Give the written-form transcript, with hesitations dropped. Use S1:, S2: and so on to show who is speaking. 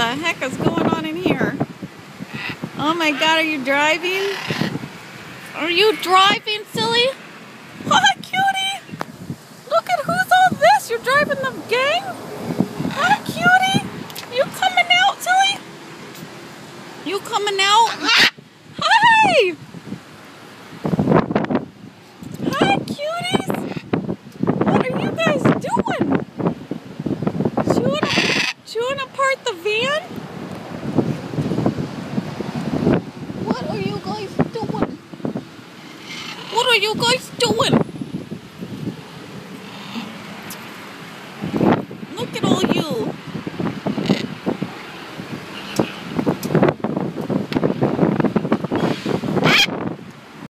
S1: the heck is going on in here? Oh my God, are you driving? Are you driving, silly? Hi, cutie! Look at who's all this. You're driving the gang? Hi, cutie! You coming out, silly? You coming out? Hi! Hi, cuties! What are you guys doing? Chewing apart the van? What are you guys doing? What are you guys doing?